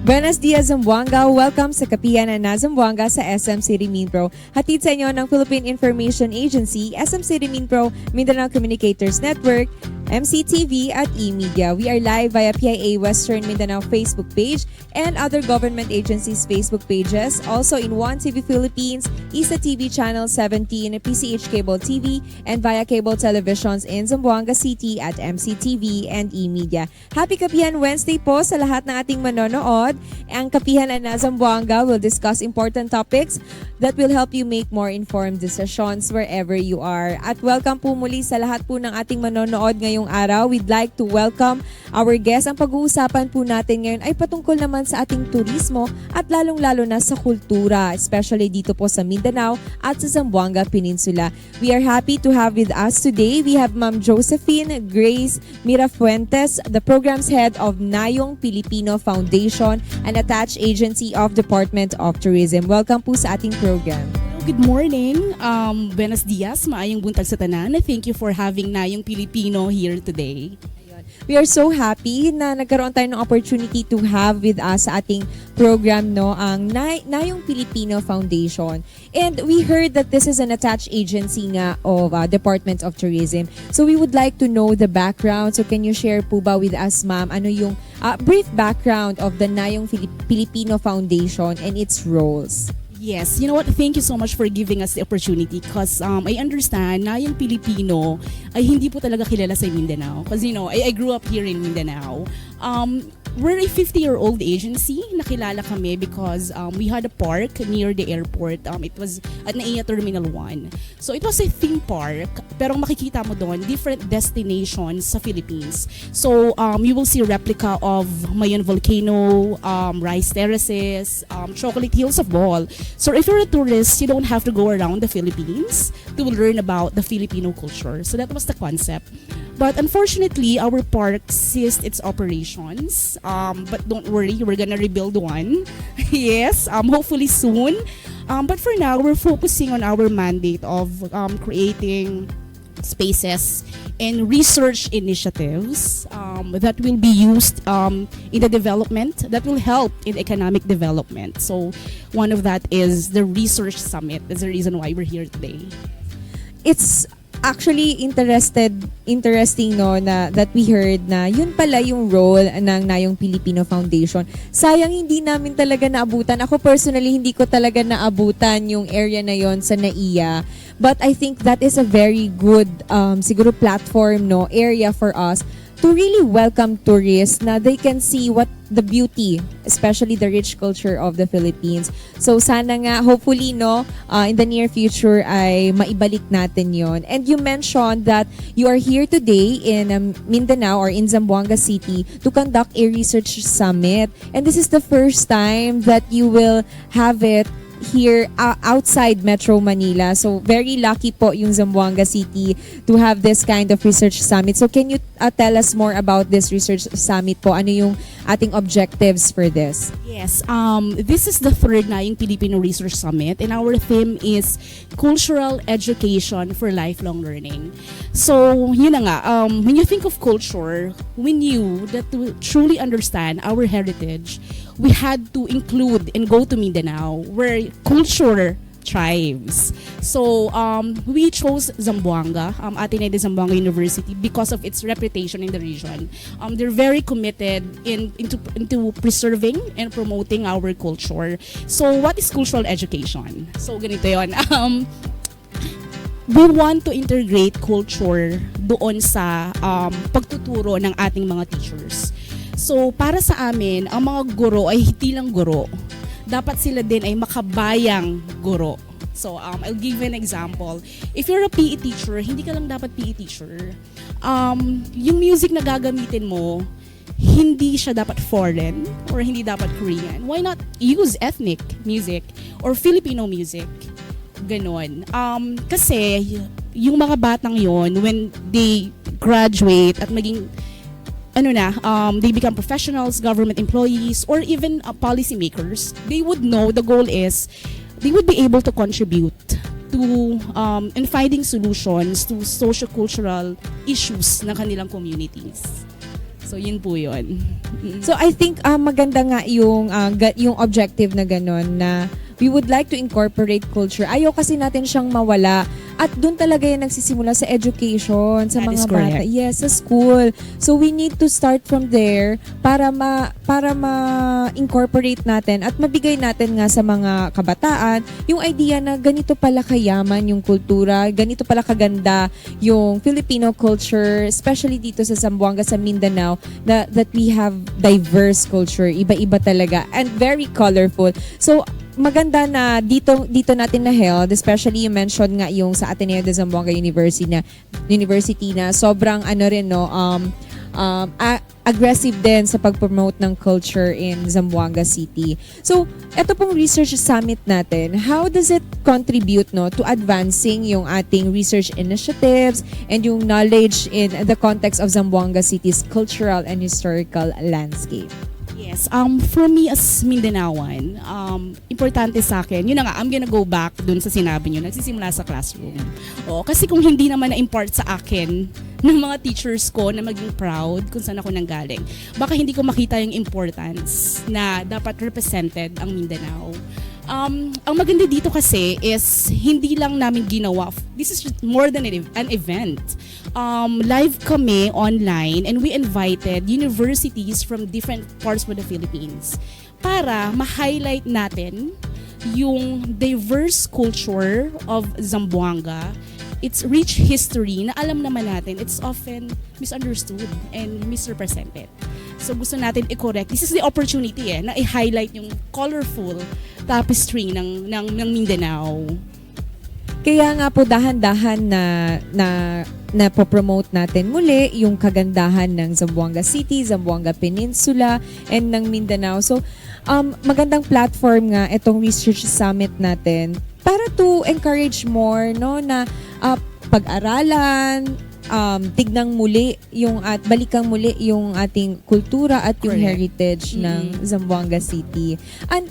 Buenos dias, Zamboanga. Welcome sa Kapihan na Zamboanga sa SM City Mindpro. Hatid sa inyo ng Philippine Information Agency, SM City Mindpro, Mindanao Communicators Network, MCTV at eMedia. We are live via PIA Western Mindanao Facebook page and other government agencies' Facebook pages. Also in 1TV Philippines, ISA TV Channel 17, PCH Cable TV, and via cable televisions in Zamboanga City at MCTV and eMedia. Happy Kapihan Wednesday po sa lahat ng ating manonood. Ang Kapihan na Zamboanga will discuss important topics that will help you make more informed decisions wherever you are. At welcome po muli sa lahat po ng ating manonood ngayong araw. We'd like to welcome our guest. Ang pag-uusapan po natin ngayon ay patungkol naman sa ating turismo at lalong-lalo na sa kultura, especially dito po sa Mindanao at sa Zamboanga Peninsula. We are happy to have with us today. We have Ma'am Josephine Grace Mirafuentes, the Programs Head of Nayong Pilipino Foundation, an attached agency of Department of Tourism. Welcome po sa ating program. Good morning. Buenos dias. Maayong buntag sa tanan. Thank you for having Nayong Pilipino here today. We are so happy na nagkaroon tayo ng opportunity to have with us sa ating program ang Nayong Pilipino Foundation. And we heard that this is an attached agency nga of Department of Tourism. So we would like to know the background. So can you share po ba with us, ma'am, ano yung brief background of the Nayong Filipino Foundation and its roles? Yes, you know what? Thank you so much for giving us the opportunity because I understand na yung Pilipino ay hindi po talaga kilala sa Mindanao. Because you know, I grew up here in Mindanao. We're a 50-year-old agency. Nakilala kami because we had a park near the airport. It was at NAIA Terminal 1. So it was a theme park, pero makikita mo doon different destinations sa Philippines. So you will see a replica of Mayon Volcano, rice terraces, chocolate hills of Bohol. So if you're a tourist, you don't have to go around the Philippines to learn about the Filipino culture. So that was the concept. But unfortunately, our park ceased its operations. But don't worry, we're gonna rebuild one. Yes, hopefully soon. But for now, we're focusing on our mandate of creating spaces and research initiatives that will be used in the development, that will help in economic development. So one of that is the Research Summit. That's the reason why we're here today. It's actually interesting no na that we heard na yun pala yung role ng Nayong Filipino Foundation. Sayang hindi namin talaga naabutan. Ako personally hindi ko talaga naabutan yung area na yon sa NAIA. But I think that is a very good siguro platform no area for us to really welcome tourists na they can see what the beauty, especially the rich culture of the Philippines. So sana nga, hopefully, no, in the near future ay maibalik natin yon. And you mentioned that you are here today in Mindanao or in Zamboanga City to conduct a research summit. And this is the first time that you will have it here outside Metro Manila. So very lucky po yung Zamboanga City to have this kind of research summit. So can you tell us more about this research summit po? Ano yung ating objectives for this? Yes, this is the third Nayong Filipino Research Summit and our theme is Cultural Education for Lifelong Learning. So, yun na nga, when you think of culture, we knew that to truly understand our heritage, we had to include and go to Mindanao where culture thrives. So we chose Zamboanga, Ateneo de Zamboanga University, because of its reputation in the region. They're very committed into preserving and promoting our culture. So what is cultural education? So ganito yun. We want to integrate culture doon sa pagtuturo ng ating mga teachers. So para sa amin, ang mga guro ay hindi lang guro. Dapat sila din ay makabayang guro. So, I'll give you an example. If you're a PE teacher, hindi ka lang dapat PE teacher. Yung music na gagamitin mo, hindi siya dapat foreign or hindi dapat Korean. Why not use ethnic music or Filipino music? Ganon. Kasi, yung mga batang yon when they graduate at maging they become professionals, government employees, or even policymakers, they would know the goal is they would be able to contribute to in finding solutions to socio-cultural issues ng kanilang communities. So yun po yun. So I think maganda nga yung objective na ganun na we would like to incorporate culture. Ayaw kasi natin siyang mawala. At doon talaga yan nagsisimula sa education, sa That is mga correct. bata. Yes, sa school. So we need to start from there para ma-incorporate natin at mabigay natin nga sa mga kabataan yung idea na ganito pala kayaman yung kultura, ganito pala kaganda yung Filipino culture, especially dito sa Zamboanga, sa Mindanao, that we have diverse culture. Iba-iba talaga and very colorful. So maganda na dito natin na held, especially you mentioned nga yung sa Ateneo de Zamboanga University na sobrang aggressive din sa pag-promote ng culture in Zamboanga City. So, ito pong research summit natin, how does it contribute to advancing yung ating research initiatives and yung knowledge in the context of Zamboanga City's cultural and historical landscape? Yes, for me as Mindanaoan, importante sa akin, yun na nga, I'm gonna go back dun sa sinabi nyo, nagsisimula sa classroom. Kasi kung hindi naman na-impart sa akin ng mga teachers ko na maging proud kung saan ako nanggaling, baka hindi ko makita yung importance na dapat represented ang Mindanao. Ang maganda dito kasi is hindi lang namin ginawa, this is more than an event. Live kami online and we invited universities from different parts of the Philippines para ma-highlight natin yung diverse culture of Zamboanga, its rich history na alam naman natin it's often misunderstood and misrepresented. So gusto natin i-correct. This is the opportunity na i-highlight yung colorful tapestry ng Mindanao. Kaya nga po dahan-dahan na po-promote natin muli yung kagandahan ng Zamboanga City, Zamboanga Peninsula, and ng Mindanao. So, magandang platform nga itong research summit natin para to encourage more na pag-aralan, tignang muli at balikang muli yung ating kultura at yung Correct. heritage ng Zamboanga City. And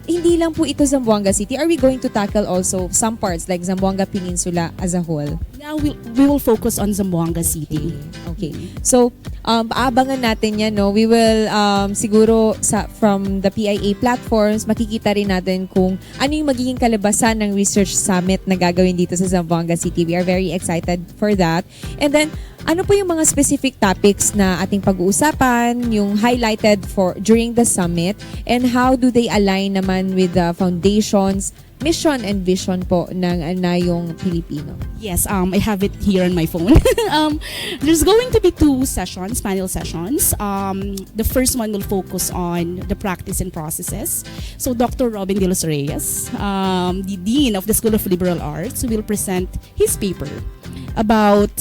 hindi lang po ito Zamboanga City. Are we going to tackle also some parts like Zamboanga Peninsula as a whole? Now we will focus on Zamboanga City. Okay. So, aabangan natin yan, no? We will, siguro, from the PIA platforms, makikita rin natin kung ano yung magiging kalabasan ng research summit na gagawin dito sa Zamboanga City. We are very excited for that. And then, ano po yung mga specific topics na ating pag-uusapan, yung highlighted during the summit, and how do they align naman with the foundation's mission and vision po ng Anayong Pilipino? Yes, I have it here on my phone. There's going to be 2 sessions, panel sessions. The first one will focus on the practice and processes. So Dr. Robin de los Reyes, the Dean of the School of Liberal Arts, will present his paper about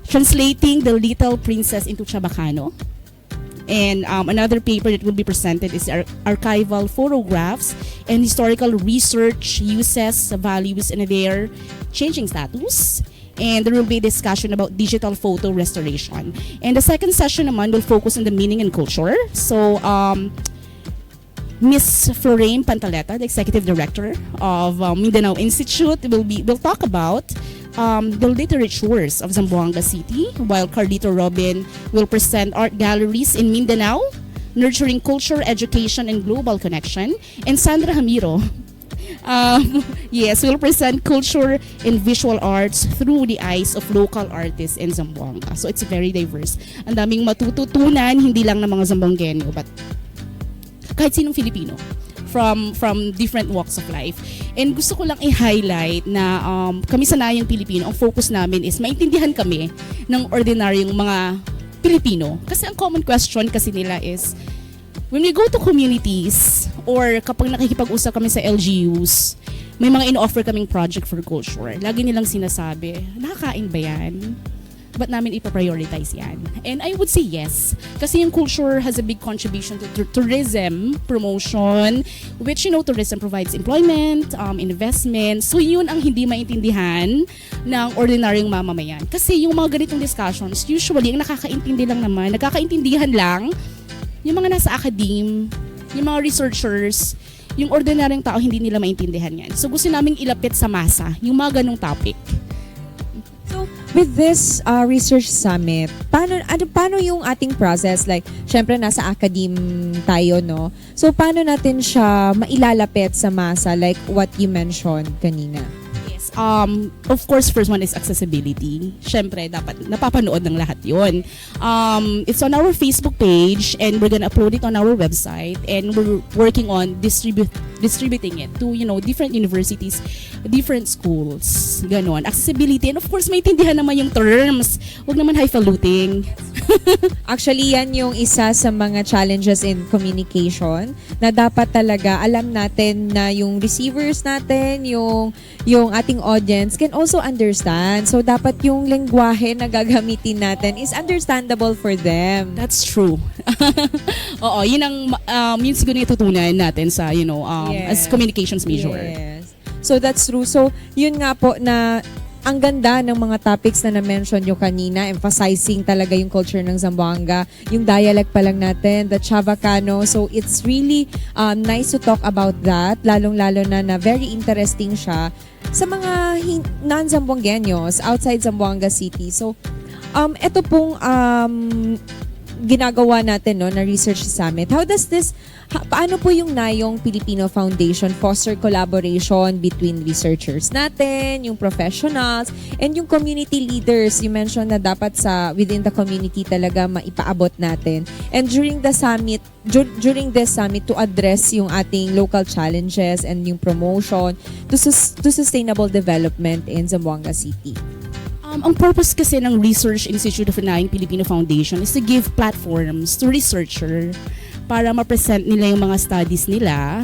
translating the Little Princess into Chabacano. And another paper that will be presented is archival photographs and historical research uses, values, and their changing status. And there will be a discussion about digital photo restoration. And the second session naman will focus on the meaning and culture. So, Miss Florine Pantaleta, the Executive Director of Mindanao Institute, will talk about the literatures of Zamboanga City, while Carlito Robin will present art galleries in Mindanao, nurturing culture, education, and global connection. And Sandra Hamiro, will present culture and visual arts through the eyes of local artists in Zamboanga. So it's very diverse. Ang daming matututunan, hindi lang ng mga Zamboangueño, but kahit sinong Filipino from different walks of life. And gusto ko lang i-highlight na kami sa Nayang Pilipino, ang focus namin is maintindihan kami ng ordinaryong mga Pilipino. Kasi ang common question kasi nila is, when we go to communities or kapag nakikipag-usap kami sa LGUs, may mga in-offer kaming project for culture. Lagi nilang sinasabi, nakakain ba yan? Ba't namin ipaprioritize yan? And I would say yes. Kasi yung culture has a big contribution to tourism promotion, which, tourism provides employment, investment. So yun ang hindi maintindihan ng ordinaryong mamamayan. Kasi yung mga ganitong discussions, usually, ang nakakaintindihan lang, yung mga nasa academe, yung mga researchers, yung ordinaryong tao, hindi nila maintindihan yan. So gusto naming ilapit sa masa, yung mga ganong topic. So, with this research summit, paano yung ating process? Like, syempre nasa academe tayo, no? So, paano natin siya mailalapit sa masa? Like what you mentioned kanina. Yes. Of course, first one is accessibility. Syempre, dapat napapanood ng lahat yon. It's on our Facebook page and we're gonna upload it on our website and we're working on distributing it to, different universities, different schools. Ganon. Accessibility. And of course, maintindihan naman yung terms. Huwag naman highfalutin. Actually, yan yung isa sa mga challenges in communication na dapat talaga alam natin na yung receivers natin, yung ating audience can also understand. So, dapat yung lengguwahe na gagamitin natin is understandable for them. That's true. Oo, yun yun siguro yung tutunan natin sa, as communications major. Yes. So, that's true. So, yun nga po na ang ganda ng mga topics na na-mention nyo kanina, emphasizing talaga yung culture ng Zamboanga, yung dialect pa lang natin, the Chavacano. So, it's really nice to talk about that, lalong-lalo na very interesting siya sa mga non-Zamboangueños outside Zamboanga City. So, ito pong ginagawa natin na research summit. How does this, paano po yung Nayong Filipino Foundation foster collaboration between researchers natin, yung professionals, and yung community leaders? You mentioned na dapat within the community talaga maipaabot natin. And during this summit to address yung ating local challenges and yung promotion to sustainable development in Zamboanga City. Ang purpose kasi ng Research Institute of Nayong Filipino Foundation is to give platforms to researcher para ma-present nila yung mga studies nila.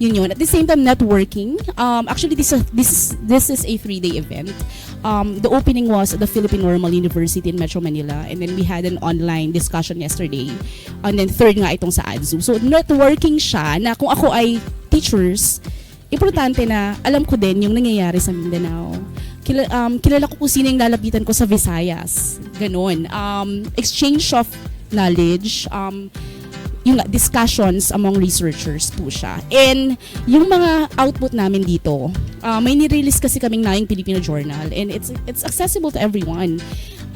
Yun. At the same time, networking. Actually, this is a 3-day event. The opening was at the Philippine Normal University in Metro Manila, and then we had an online discussion yesterday. And then third nga itong sa ADZU. So networking siya na kung ako ay teachers, importante na alam ko din yung nangyayari sa Mindanao. Kilala ko kung sino yung lalapitan ko sa Visayas. Ganon. Exchange of knowledge, yung discussions among researchers po siya. And yung mga output namin dito, may nirelease kasi kaming Nayong Filipino Journal and it's accessible to everyone.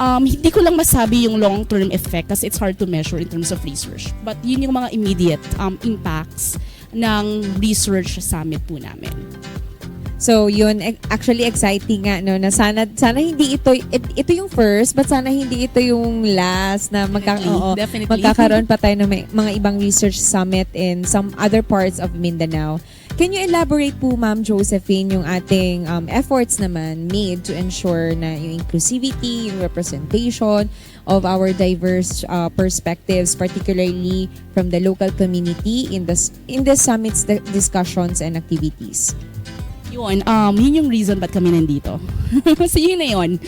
Hindi ko lang masabi yung long-term effect kasi it's hard to measure in terms of research. But yun yung mga immediate impacts ng research summit po namin. So, yun, actually exciting nga, no, na sana hindi ito yung first, but sana hindi ito yung last na Definitely. magkakaroon pa tayo ng mga ibang research summit in some other parts of Mindanao. Can you elaborate po, Ma'am Josephine, yung ating efforts naman made to ensure na yung inclusivity, yung representation of our diverse perspectives, particularly from the local community in the summit's discussions and activities? Yun yung reason ba't kami nandito. So yun na yun.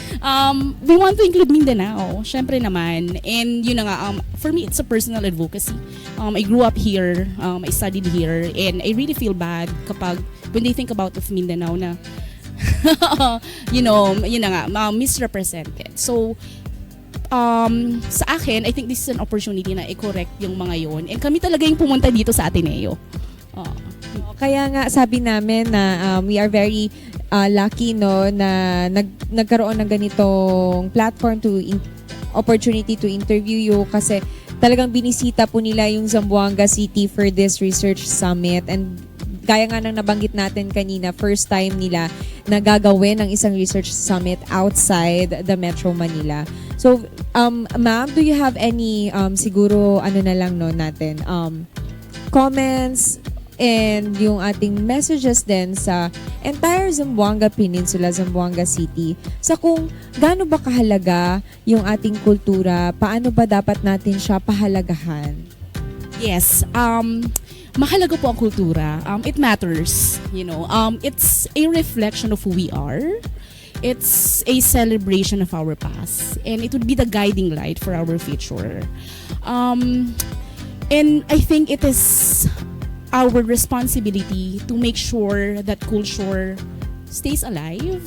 We want to include Mindanao, syempre naman. And yun na nga, for me, it's a personal advocacy. I grew up here, I studied here, and I really feel bad kapag when they think about of Mindanao na, yun na nga, misrepresented. So, sa akin, I think this is an opportunity na i-correct yung mga yun. And kami talaga yung pumunta dito sa Ateneo. Kaya nga sabi namin na we are very lucky, no, na nagkaroon ng ganitong platform opportunity to interview you kasi talagang binisita po nila yung Zamboanga City for this research summit. And gaya nga nang nabanggit natin kanina, first time nila na gagawin ng isang research summit outside the Metro Manila. So, ma'am, do you have any siguro natin comments and yung ating messages din sa entire Zamboanga Peninsula, Zamboanga City, sa kung gaano ba kahalaga yung ating kultura, paano ba dapat natin siya pahalagahan? Yes, mahalaga po ang kultura. It matters, it's a reflection of who we are. It's a celebration of our past, and it would be the guiding light for our future. And I think it is our responsibility to make sure that culture stays alive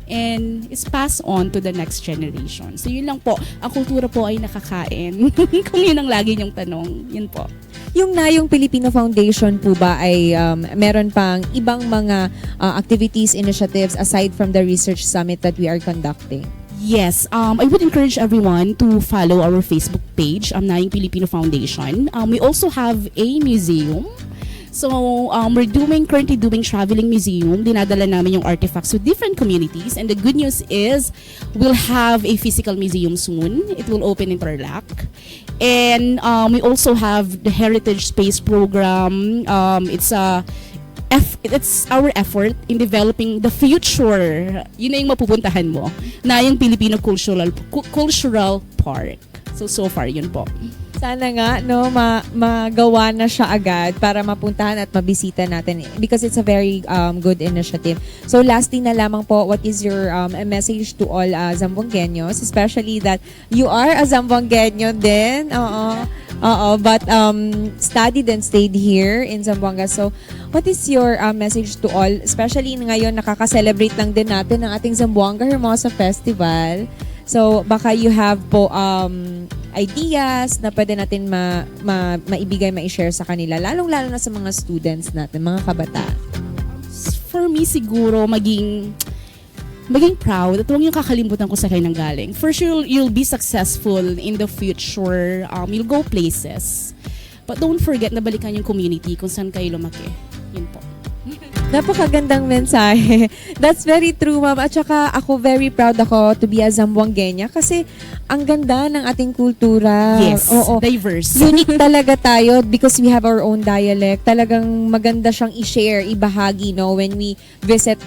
and is passed on to the next generation. So yun lang po, ang kultura po ay nakakain. Kung yun ang lagi niyong tanong, yun po. Yung Nayong Filipino Foundation po ba ay meron pang ibang mga activities, initiatives aside from the research summit that we are conducting? Yes, I would encourage everyone to follow our Facebook page, Nayang Filipino Foundation. We also have a museum. So, we're currently doing traveling museum. Dinadala namin yung artifacts to different communities. And the good news is, we'll have a physical museum soon. It will open in Tarlac. And we also have the Heritage Space Program. It's our effort in developing the future. Yun na yung mapupuntahan mo. Na yung Filipino Cultural Park. So far, yun po. Sana nga no magawa na siya agad para mapuntahan at mabisita natin because it's a very good initiative. So lastly na lamang po, what is your message to all Zamboangueños, especially that you are a Zamboangueño din. But studied and stayed here in Zamboanga. So what is your message to all, especially ngayon nakaka-celebrate lang din natin ng ating Zamboanga Hermosa Festival. So baka you have po ideas na pwede natin maibigay, ma-share sa kanila, lalong-lalo na sa mga students natin, mga kabataan. For me siguro maging proud at huwag niyong kakalimutan kung saan kayo nanggaling. For sure, you'll be successful in the future. You'll go places. But don't forget na balikan yung community kung saan kayo lumaki. Yun po. Napakagandang mensahe. That's very true, ma'am. At saka ako, very proud ako to be a Zamboangueña kasi ang ganda ng ating kultura. Yes, Oo. diverse. Unique talaga tayo because we have our own dialect. Talagang maganda siyang i-share, ibahagi, no, when we visit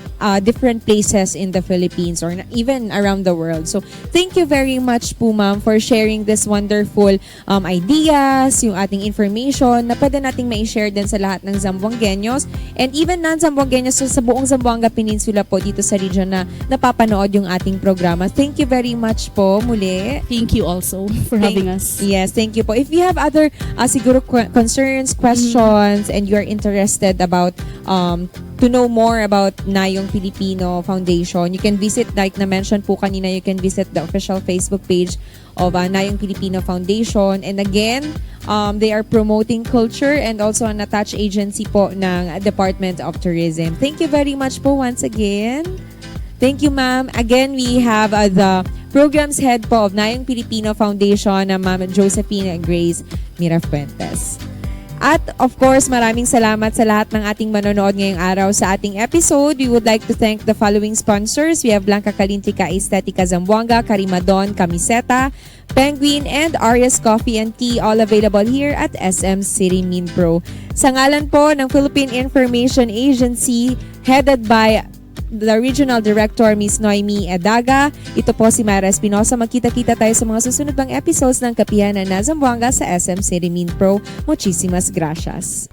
different places in the Philippines or even around the world. So, thank you very much po, ma'am, for sharing this wonderful ideas, yung ating information na pwede nating ma-share din sa lahat ng Zamboangueños and even non-Zamboangueños sa buong Zamboanga Peninsula po dito sa region na napapanood yung ating programa. Thank you very much po muli. Thank you also for having us. Yes, thank you po. If you have other siguro concerns, questions, and you are interested about to know more about Nayong Filipino Foundation, you can visit, like na-mention po kanina, you can visit the official Facebook page of Nayong Filipino Foundation. And again, they are promoting culture and also an attached agency po ng Department of Tourism. Thank you very much po once again. Thank you, ma'am. Again, we have the programs head po of Nayong Filipino Foundation na Ma'am Josephine Grace Mirafuentes. At of course, maraming salamat sa lahat ng ating manonood ngayong araw sa ating episode. We would like to thank the following sponsors. We have Blanka, Kallyntika, Estetica Zamboanga, Karimadon, Kamiseta, Penguin, and Arya's Coffee and Tea, all available here at SM City Mindpro. Sa ngalan po ng Philippine Information Agency, headed by the Regional Director, Ms. Noemi Edaga. Ito po si Mara Espinosa. Magkita-kita tayo sa mga susunod pang episodes ng Kapihan na Zamboanga sa SM City Mindpro. Muchísimas gracias.